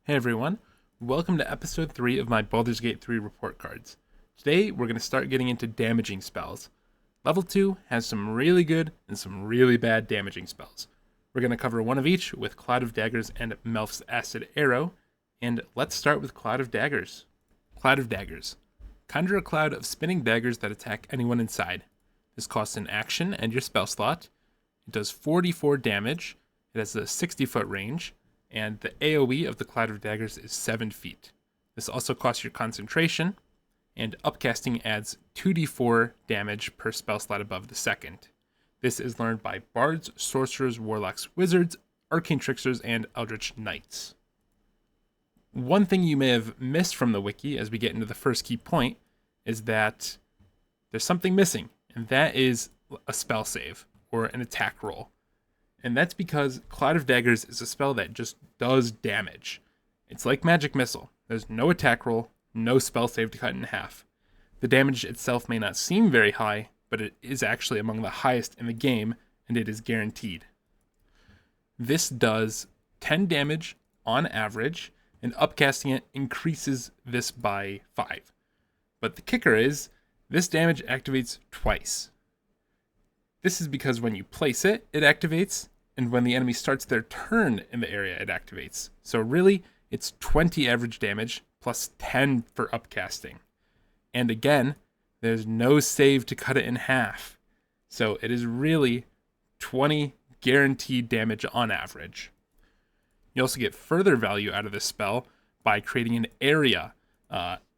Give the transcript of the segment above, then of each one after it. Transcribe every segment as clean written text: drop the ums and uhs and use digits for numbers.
Hey everyone, welcome to episode 3 of my Baldur's Gate 3 report cards. Today we're going to start getting into damaging spells. Level 2 has some really good and some really bad damaging spells. We're going to cover one of each with Cloud of Daggers and Melf's Acid Arrow, and let's start with Cloud of Daggers. Cloud of Daggers. Conjure a cloud of spinning daggers that attack anyone inside. This costs an action and your spell slot. It does 44 damage, it has a 60-foot range, and the AoE of the Cloud of Daggers is 7 feet. This also costs your concentration, and upcasting adds 2d4 damage per spell slot above the second. This is learned by bards, sorcerers, warlocks, wizards, arcane tricksters, and eldritch knights. One thing you may have missed from the wiki as we get into the first key point is that there's something missing, and that is a spell save, or an attack roll. And that's because Cloud of Daggers is a spell that just does damage. It's like Magic Missile. There's no attack roll, no spell save to cut in half. The damage itself may not seem very high, but it is actually among the highest in the game, and it is guaranteed. This does 10 damage on average, and upcasting it increases this by 5. But the kicker is, this damage activates twice. This is because when you place it, it activates, and when the enemy starts their turn in the area, it activates. So really, it's 20 average damage, plus 10 for upcasting. And again, there's no save to cut it in half. So it is really 20 guaranteed damage on average. You also get further value out of this spell by creating an area.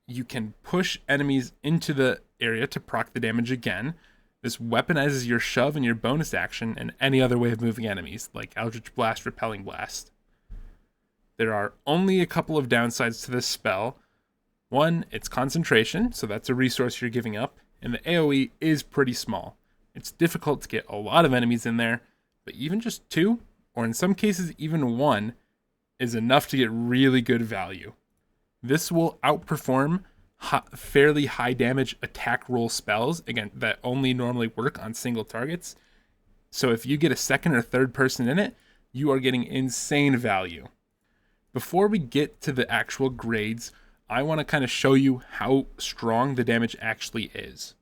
You can push enemies into the area to proc the damage again. This weaponizes your shove and your bonus action and any other way of moving enemies, like Eldritch Blast, Repelling Blast. There are only a couple of downsides to this spell. One, it's concentration, so that's a resource you're giving up, and the AoE is pretty small. It's difficult to get a lot of enemies in there, but even just 2, or in some cases even 1, is enough to get really good value. This will outperform fairly high damage attack roll spells, again, that only normally work on single targets. So if you get a second or third person in it, you are getting insane value. Before we get to the actual grades, I want to kind of show you how strong the damage actually is.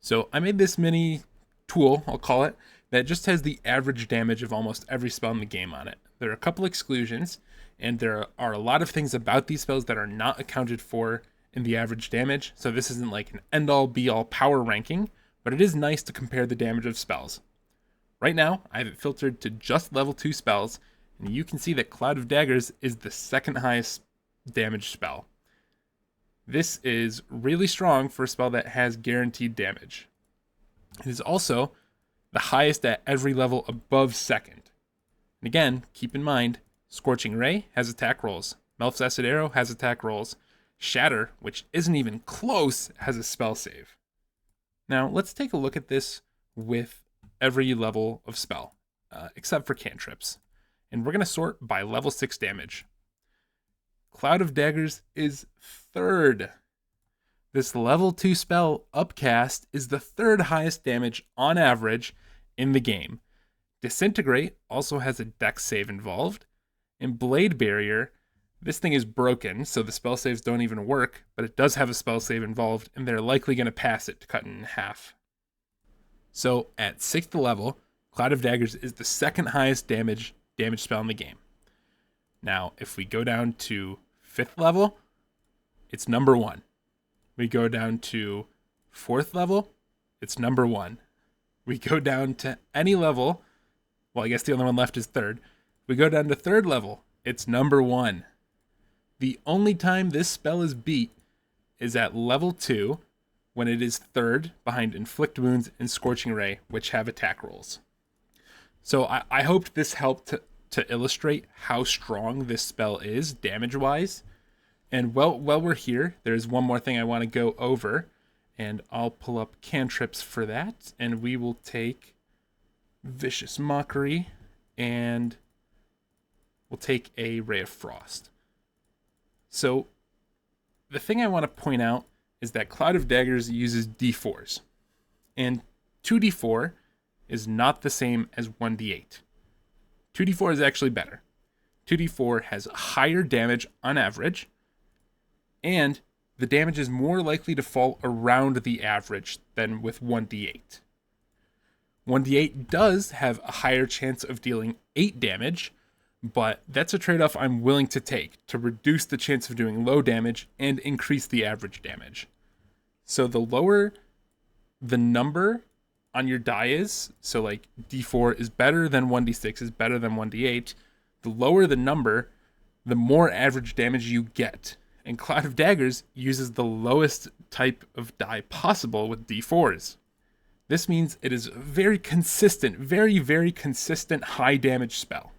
So I made this mini tool, I'll call it, that just has the average damage of almost every spell in the game on it. There are a couple exclusions, and there are a lot of things about these spells that are not accounted for in the average damage, so this isn't like an end-all be-all power ranking, but it is nice to compare the damage of spells. Right now, I have it filtered to just level 2 spells, and you can see that Cloud of Daggers is the second highest damage spell. This is really strong for a spell that has guaranteed damage. It is also the highest at every level above second. And again, keep in mind, Scorching Ray has attack rolls, Melf's Acid Arrow has attack rolls, Shatter, which isn't even close, has a spell save. Now, let's take a look at this with every level of spell, except for cantrips. And we're going to sort by level 6 damage. Cloud of Daggers is 3rd. This level 2 spell, Upcast, is the 3rd highest damage on average in the game. Disintegrate also has a dex save involved. And Blade Barrier, this thing is broken, so the spell saves don't even work, but it does have a spell save involved, and they're likely going to pass it to cut it in half. So at 6th level, Cloud of Daggers is the 2nd highest damage spell in the game. Now, if we go down to 5th level, it's number 1. We go down to 4th level, it's number 1. We go down to any level, well, I guess the only one left is 3rd. We go down to 3rd level, it's number 1. The only time this spell is beat is at level 2, when it is 3rd behind Inflict Wounds and Scorching Ray, which have attack rolls. So I hoped this helped to illustrate how strong this spell is damage-wise. And while we're here, there's one more thing I want to go over, and I'll pull up cantrips for that, and we will take Vicious Mockery, and we'll take a Ray of Frost. So the thing I want to point out is that Cloud of Daggers uses D4s, and 2d4 is not the same as 1d8. 2d4 is actually better. 2d4 has higher damage on average, and the damage is more likely to fall around the average than with 1d8. 1d8 does have a higher chance of dealing 8 damage, but that's a trade-off I'm willing to take to reduce the chance of doing low damage and increase the average damage. So the lower the number on your die is, so like d4 is better than 1d6 is better than 1d8, the lower the number, the more average damage you get. And Cloud of Daggers uses the lowest type of die possible with d4s. This means it is a very consistent, very, very consistent high damage spell.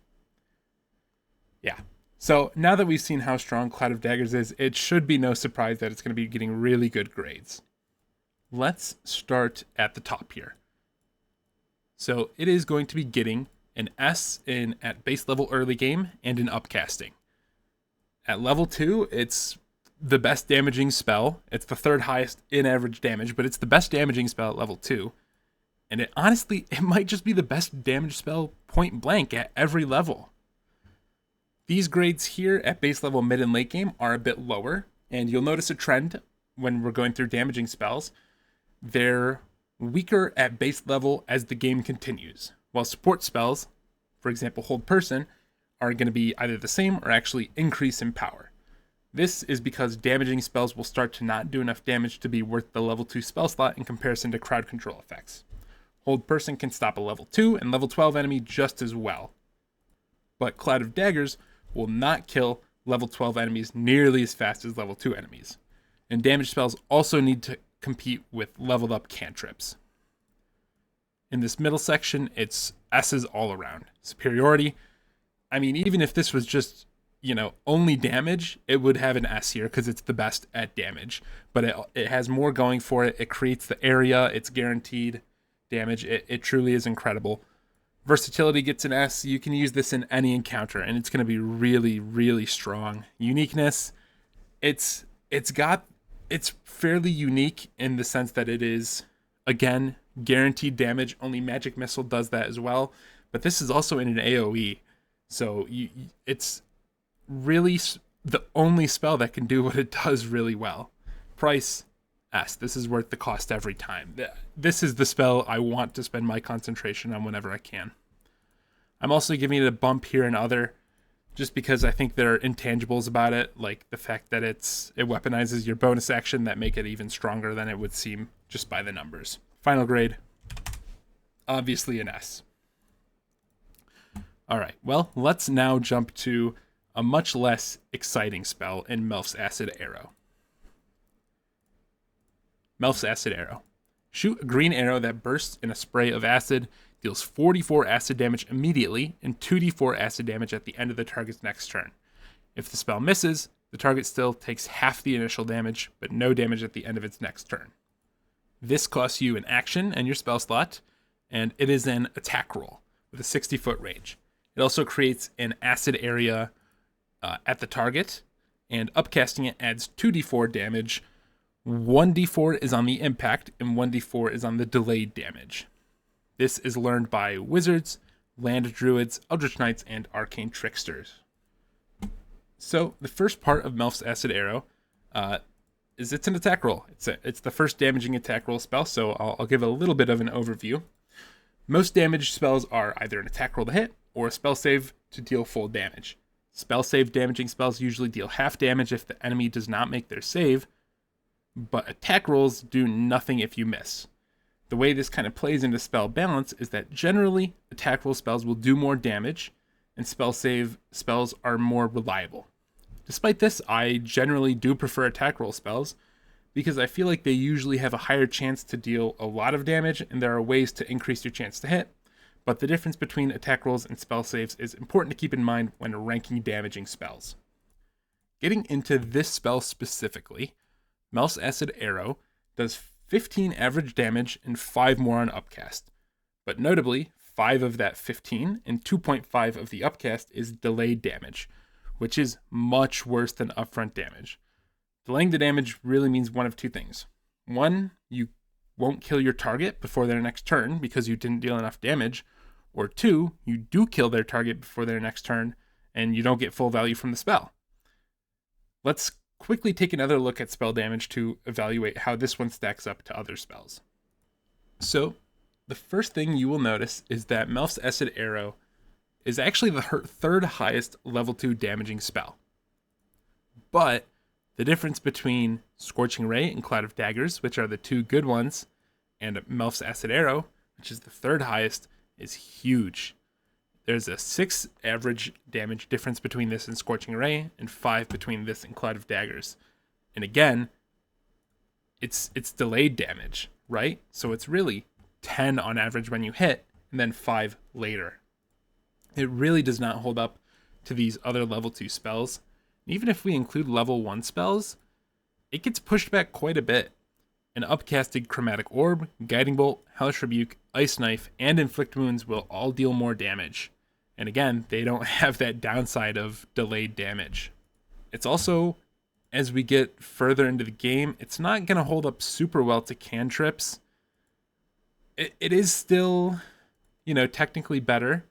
Yeah. So now that we've seen how strong Cloud of Daggers is, it should be no surprise that it's going to be getting really good grades. Let's start at the top here. So it is going to be getting an S at base level early game and an upcasting. At level 2, it's the best damaging spell. It's the third highest in average damage, but it's the best damaging spell at level 2. And it might just be the best damage spell point blank at every level. These grades here at base level mid and late game are a bit lower, and you'll notice a trend when we're going through damaging spells. They're weaker at base level as the game continues, while support spells, for example Hold Person, are going to be either the same or actually increase in power. This is because damaging spells will start to not do enough damage to be worth the level 2 spell slot in comparison to crowd control effects. Hold Person can stop a level 2 and level 12 enemy just as well. But Cloud of Daggers will not kill level 12 enemies nearly as fast as level 2 enemies. And damage spells also need to compete with leveled up cantrips. In this middle section, it's S's all around. Superiority. I mean, even if this was just, only damage, it would have an S here because it's the best at damage. But it has more going for it. It creates the area. It's guaranteed damage. It truly is incredible. Versatility gets an S. You can use this in any encounter, and it's going to be really, really strong. Uniqueness, it's fairly unique in the sense that it is, again, guaranteed damage. Only Magic Missile does that as well. But this is also in an AoE. So it's really the only spell that can do what it does really well. Price, S. This is worth the cost every time. This is the spell I want to spend my concentration on whenever I can. I'm also giving it a bump here in Other, just because I think there are intangibles about it, like the fact that it weaponizes your bonus action that make it even stronger than it would seem just by the numbers. Final grade, obviously an S. Alright, well, let's now jump to a much less exciting spell in Melf's Acid Arrow. Melf's Acid Arrow. Shoot a green arrow that bursts in a spray of acid, deals 44 acid damage immediately, and 2d4 acid damage at the end of the target's next turn. If the spell misses, the target still takes half the initial damage, but no damage at the end of its next turn. This costs you an action and your spell slot, and it is an attack roll with a 60-foot range. It also creates an acid area at the target, and upcasting it adds 2d4 damage. 1d4 is on the impact, and 1d4 is on the delayed damage. This is learned by wizards, land druids, eldritch knights, and arcane tricksters. So the first part of Melf's Acid Arrow is it's an attack roll. It's the first damaging attack roll spell, so I'll give a little bit of an overview. Most damage spells are either an attack roll to hit or a spell save to deal full damage. Spell save damaging spells usually deal half damage if the enemy does not make their save, but attack rolls do nothing if you miss. The way this kind of plays into spell balance is that generally attack roll spells will do more damage and spell save spells are more reliable. Despite this, I generally do prefer attack roll spells because I feel like they usually have a higher chance to deal a lot of damage and there are ways to increase your chance to hit, but the difference between attack rolls and spell saves is important to keep in mind when ranking damaging spells. Getting into this spell specifically, Melf's Acid Arrow does 15 average damage and 5 more on upcast. But notably, 5 of that 15 and 2.5 of the upcast is delayed damage, which is much worse than upfront damage. Delaying the damage really means one of two things. One, you won't kill your target before their next turn because you didn't deal enough damage, or two, you do kill their target before their next turn, and you don't get full value from the spell. Let's quickly take another look at spell damage to evaluate how this one stacks up to other spells. So, the first thing you will notice is that Melf's Acid Arrow is actually the third highest level 2 damaging spell. But the difference between Scorching Ray and Cloud of Daggers, which are the two good ones, and Melf's Acid Arrow, which is the third highest, is huge. There's a 6 average damage difference between this and Scorching Ray, and 5 between this and Cloud of Daggers. And again, it's delayed damage, right? So it's really 10 on average when you hit, and then 5 later. It really does not hold up to these other level 2 spells. Even if we include level 1 spells, it gets pushed back quite a bit. An upcasted Chromatic Orb, Guiding Bolt, Hellish Rebuke, Ice Knife, and Inflict Wounds will all deal more damage. And again, they don't have that downside of delayed damage. It's also, as we get further into the game, it's not going to hold up super well to cantrips. It is still, technically better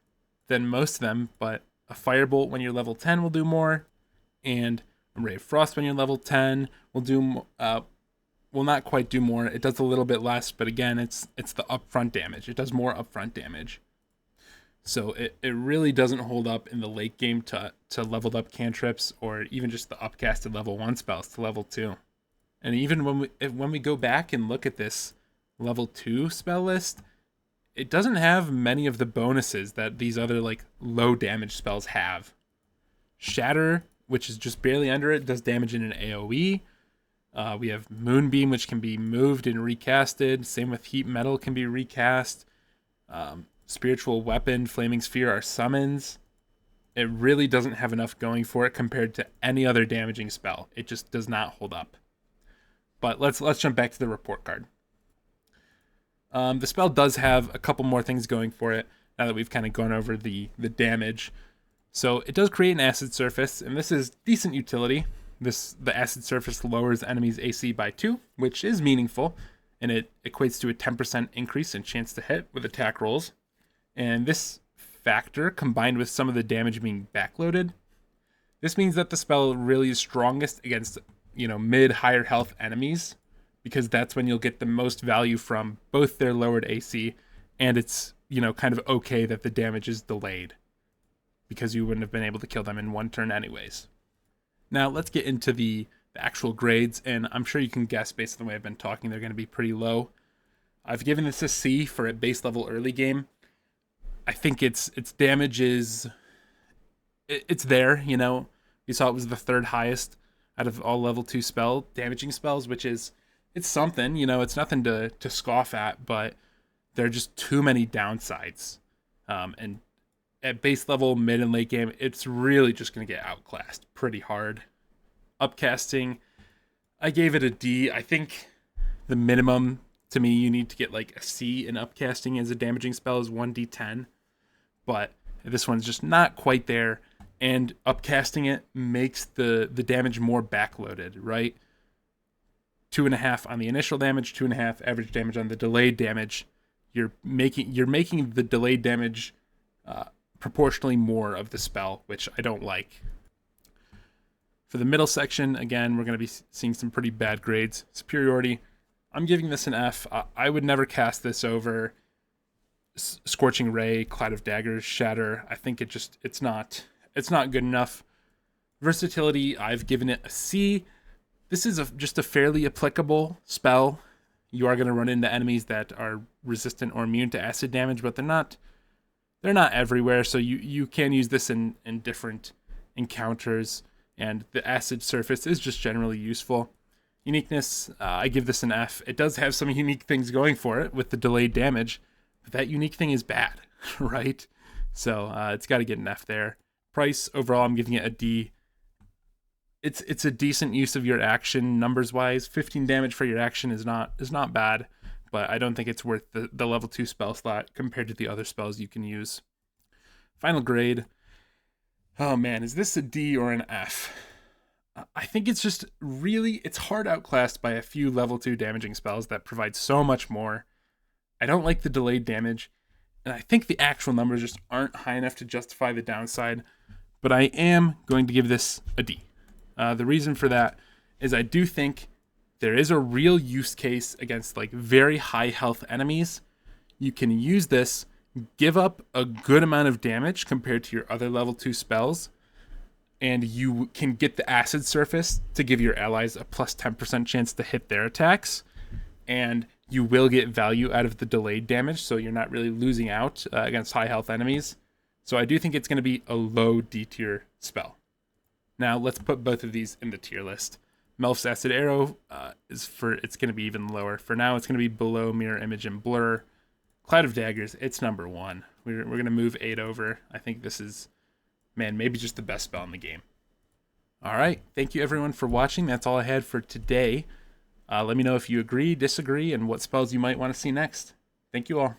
than most of them, but a Firebolt when you're level 10 will do more, and a Ray of Frost when you're level 10 will not quite do more. It does a little bit less, but again, it's the upfront damage. It does more upfront damage. So it really doesn't hold up in the late game to leveled up cantrips, or even just the upcasted level 1 spells to level 2. And even when we go back and look at this level 2 spell list, it doesn't have many of the bonuses that these other low damage spells have. Shatter, which is just barely under it, does damage in an AoE. We have Moonbeam, which can be moved and recasted. Same with Heat Metal can be recast. Spiritual Weapon, Flaming Sphere are summons. It really doesn't have enough going for it compared to any other damaging spell. It just does not hold up. But let's jump back to the report card. The spell does have a couple more things going for it now that we've kind of gone over the damage. So it does create an acid surface, and this is decent utility. The acid surface lowers enemies' AC by 2, which is meaningful, and it equates to a 10% increase in chance to hit with attack rolls. And this factor, combined with some of the damage being backloaded, this means that the spell really is strongest against, mid, higher health enemies, because that's when you'll get the most value from both their lowered AC, and it's, kind of okay that the damage is delayed, because you wouldn't have been able to kill them in one turn anyways. Now, let's get into the actual grades, and I'm sure you can guess based on the way I've been talking, they're going to be pretty low. I've given this a C for a base level early game. I think its damage is... It's there, You saw it was the third highest out of all level 2 damaging spells, which is... It's something, it's nothing to scoff at, but there are just too many downsides. And at base level, mid and late game, it's really just going to get outclassed pretty hard. Upcasting, I gave it a D. I think the minimum, to me, you need to get a C in upcasting as a damaging spell is 1d10. But this one's just not quite there. And upcasting it makes the damage more backloaded, right? 2.5 on the initial damage, 2.5 average damage on the delayed damage. You're making the delayed damage proportionally more of the spell, which I don't like. For the middle section, again, we're going to be seeing some pretty bad grades. Superiority, I'm giving this an F. I would never cast this over Scorching Ray, Cloud of Daggers, Shatter. I think it's not good enough. Versatility, I've given it a C. This is just a fairly applicable spell. You are going to run into enemies that are resistant or immune to acid damage, but they're not everywhere, so you can use this in different encounters, and the acid surface is just generally useful. Uniqueness, I give this an F. It does have some unique things going for it with the delayed damage, but that unique thing is bad, right? So it's got to get an F there. Price, overall, I'm giving it a D. It's a decent use of your action numbers-wise. 15 damage for your action is not bad, but I don't think it's worth the level 2 spell slot compared to the other spells you can use. Final grade. Oh man, is this a D or an F? I think it's just it's hard outclassed by a few level 2 damaging spells that provide so much more. I don't like the delayed damage, and I think the actual numbers just aren't high enough to justify the downside, but I am going to give this a D. The reason for that is I do think there is a real use case against like very high health enemies. You can use this, give up a good amount of damage compared to your other level 2 spells, and you can get the Acid Surface to give your allies a plus 10% chance to hit their attacks, and you will get value out of the delayed damage, so you're not really losing out against high health enemies. So I do think it's going to be a low D tier spell. Now let's put both of these in the tier list. Melf's Acid Arrow it's going to be even lower. For now, it's going to be below Mirror Image and Blur. Cloud of Daggers, it's number 1. We're going to move 8 over. I think this is, man, maybe just the best spell in the game. All right, thank you everyone for watching. That's all I had for today. Let me know if you agree, disagree, and what spells you might want to see next. Thank you all.